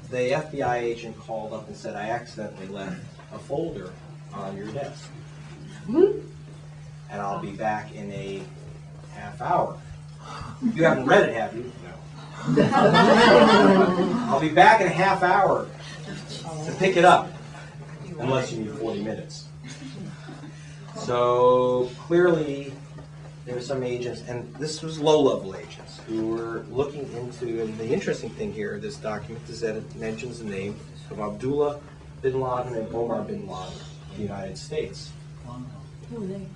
the FBI agent called up and said, I accidentally left a folder on your desk. And I'll be back in a half hour. You haven't read it, have you? No. I'll be back in a half hour to pick it up, unless you need 40 minutes. So clearly, there were some agents, and this was low-level agents, who were looking into, and the interesting thing here, this document, is that it mentions the name of Abdullah bin Laden and Omar bin Laden of the United States. Who are they?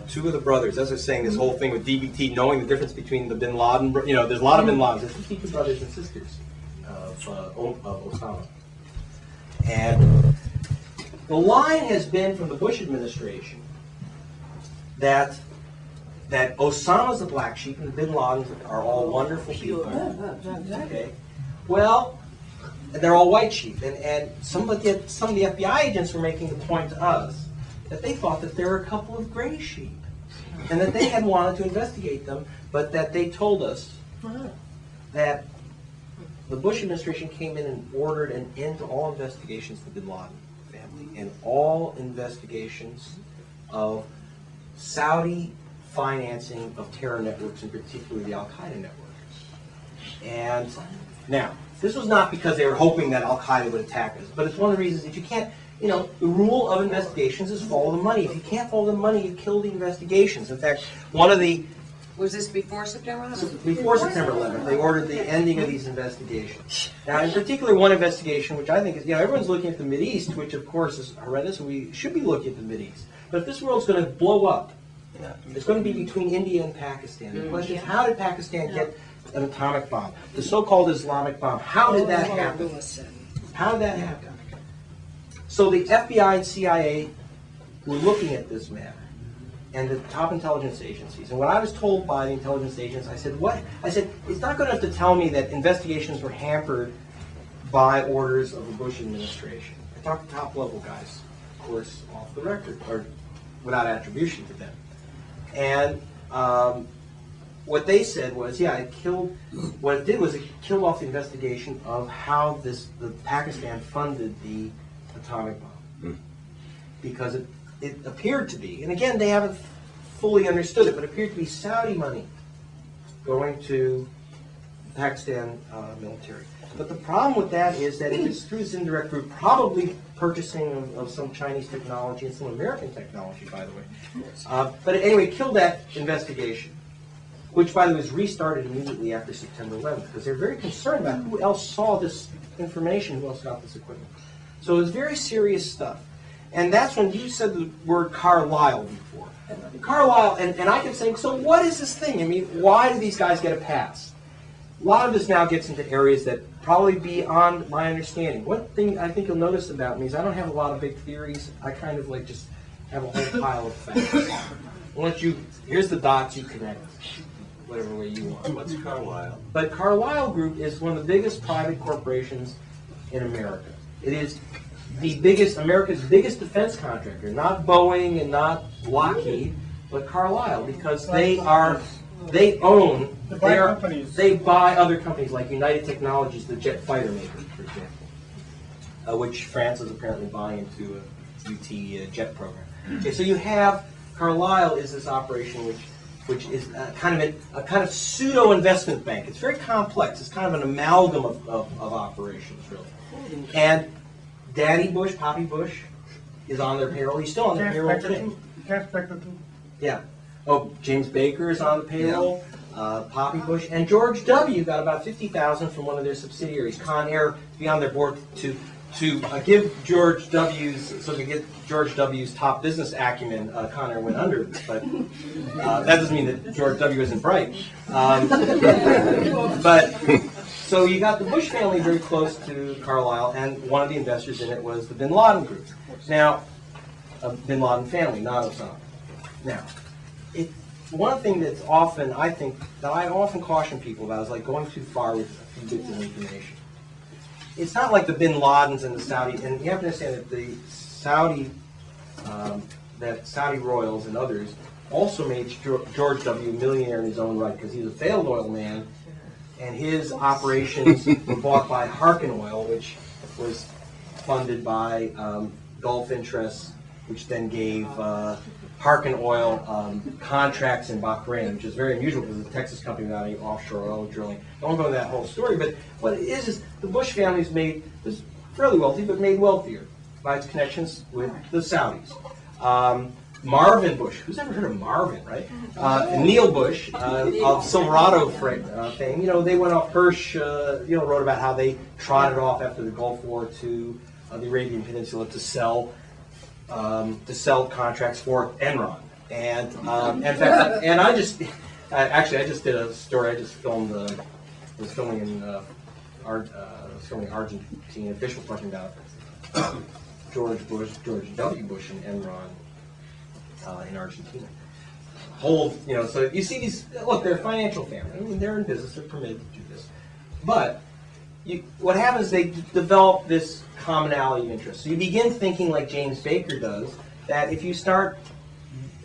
Two of the brothers. As I was saying, this whole thing with DBT, knowing the difference between the bin Laden, there's a lot of bin Ladens. There's 52 brothers and sisters of Osama. And the line has been from the Bush administration that Osama's the black sheep and the bin Ladens are all wonderful people. Okay. Well, they're all white sheep. And some of the FBI agents were making the point to us that they thought that there were a couple of gray sheep and that they had wanted to investigate them, but that they told us that the Bush administration came in and ordered an end to all investigations of the bin Laden family and all investigations of Saudi financing of terror networks, in particular the Al-Qaeda network. And now, this was not because they were hoping that Al-Qaeda would attack us, but it's one of the reasons if you can't, the rule of investigations is follow the money. If you can't follow the money, you kill the investigations. In fact, one of the... Was this before September 11th? Before September 11th, they ordered the ending of these investigations. Now, in particular, one investigation, which I think is, everyone's looking at the Mideast, which of course is horrendous, and we should be looking at the Mideast. But if this world's going to blow up, it's going to be between India and Pakistan. The question is, how did Pakistan get an atomic bomb? The so-called Islamic bomb. How did that happen? How did that happen? So the FBI and CIA were looking at this matter, and the top intelligence agencies. And what I was told by the intelligence agents, I said, what? I said, it's not good enough to tell me that investigations were hampered by orders of the Bush administration. I talked to top-level guys, of course, off the record, or without attribution to them. And what they said was, what it did was it killed off the investigation of how the Pakistan funded the atomic bomb. Because it appeared to be, and again, they haven't fully understood it, but it appeared to be Saudi money going to the Pakistan military. But the problem with that is that if it's through this indirect route, probably purchasing of some Chinese technology and some American technology, by the way. But anyway, it killed that investigation, which, by the way, was restarted immediately after September 11th, because they're very concerned about who else saw this information, who else got this equipment. So it was very serious stuff. And that's when you said the word Carlisle before. Carlisle, and I kept saying, so what is this thing? I mean, why do these guys get a pass? A lot of this now gets into areas that probably beyond my understanding. One thing I think you'll notice about me is I don't have a lot of big theories. I kind of just have a whole pile of facts. Here's the dots you connect, whatever way you want. What's Carlisle? But Carlisle Group is one of the biggest private corporations in America. It is America's biggest defense contractor, not Boeing and not Lockheed, but Carlisle, because they buy other companies like United Technologies, the jet fighter maker, for example, which France is apparently buying into a UT jet program. Okay, so you have Carlisle is this operation which is a kind of pseudo investment bank. It's very complex. It's kind of an amalgam of operations, really. And Daddy Bush, Poppy Bush, is on their payroll. He's still on their payroll today. Yeah. Oh, James Baker is on the payroll. Poppy Bush and George W. got about $50,000 from one of their subsidiaries, Con Air, to be on their board to give George W.'s so to get George W.'s top business acumen. Con Air went under, but that doesn't mean that George W. isn't bright. But so you got the Bush family very close to Carlisle, and one of the investors in it was the Bin Laden group. Now, Bin Laden family, not Osama. Now, one thing that's often, I often caution people about is like going too far with a few bits of information. It's not like the Bin Ladens and the Saudi, and you have to understand that the Saudi royals and others also made George W. a millionaire in his own right, because he was a failed oil man, and his operations were bought by Harkin Oil, which was funded by Gulf interests, which then gave Harkin Oil contracts in Bahrain, which is very unusual because it's a Texas company without any offshore oil drilling. I won't go into that whole story, but what it is the Bush family's was fairly wealthy, but made wealthier by its connections with the Saudis. Marvin Bush, who's ever heard of Marvin, right? Neil Bush of Silverado fame. They went off. Hirsch, wrote about how they trotted off after the Gulf War to the Arabian Peninsula to sell contracts for Enron. And in fact, and I just did a story. I just filmed. Was filming in Argentina. Officials talking about George W. Bush and Enron. In Argentina. So you see these, look, they're a financial family. I mean, they're in business, they're permitted to do this. But what happens is they develop this commonality of interest. So you begin thinking like James Baker does, that if you start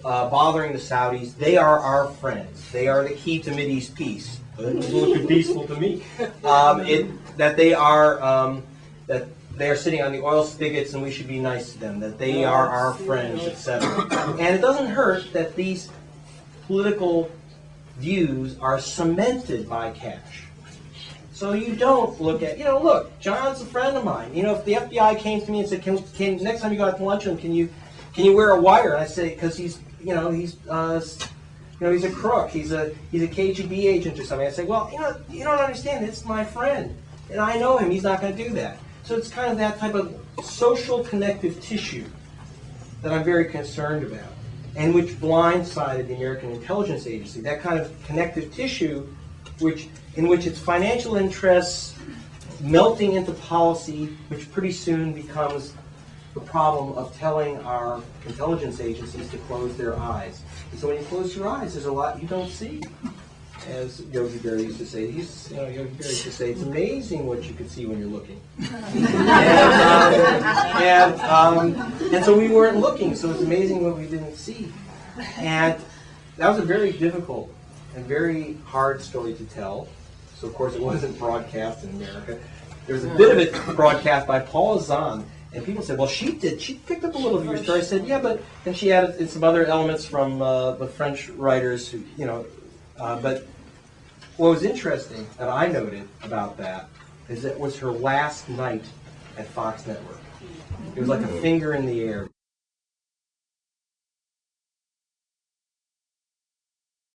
bothering the Saudis, they are our friends. They are the key to Mideast peace. It doesn't look too peaceful to me. That they are sitting on the oil spigots and we should be nice to them, that they are our friends, etc. And it doesn't hurt that these political views are cemented by cash. So you don't look at, look, John's a friend of mine. If the FBI came to me and said, can next time you go out to lunch, can you wear a wire? And I say, because he's a crook, he's a KGB agent or something. I say, well, you don't understand, it's my friend. And I know him, he's not going to do that. So it's kind of that type of social connective tissue that I'm very concerned about, and which blindsided the American Intelligence Agency. That kind of connective tissue, in which its financial interests melting into policy, which pretty soon becomes the problem of telling our intelligence agencies to close their eyes. And so when you close your eyes, there's a lot you don't see. As Yogi Berra used to say, Yogi Berra used to say, it's amazing what you can see when you're looking. And so we weren't looking, so it's amazing what we didn't see. And that was a very difficult and very hard story to tell. So of course it wasn't broadcast in America. There was a bit of it broadcast by Paula Zahn, and people said, well, she picked up a little of your story. I said, yeah, but then she added some other elements from the French writers who, but what was interesting that I noted about that is it was her last night at Fox Network. It was like a finger in the air.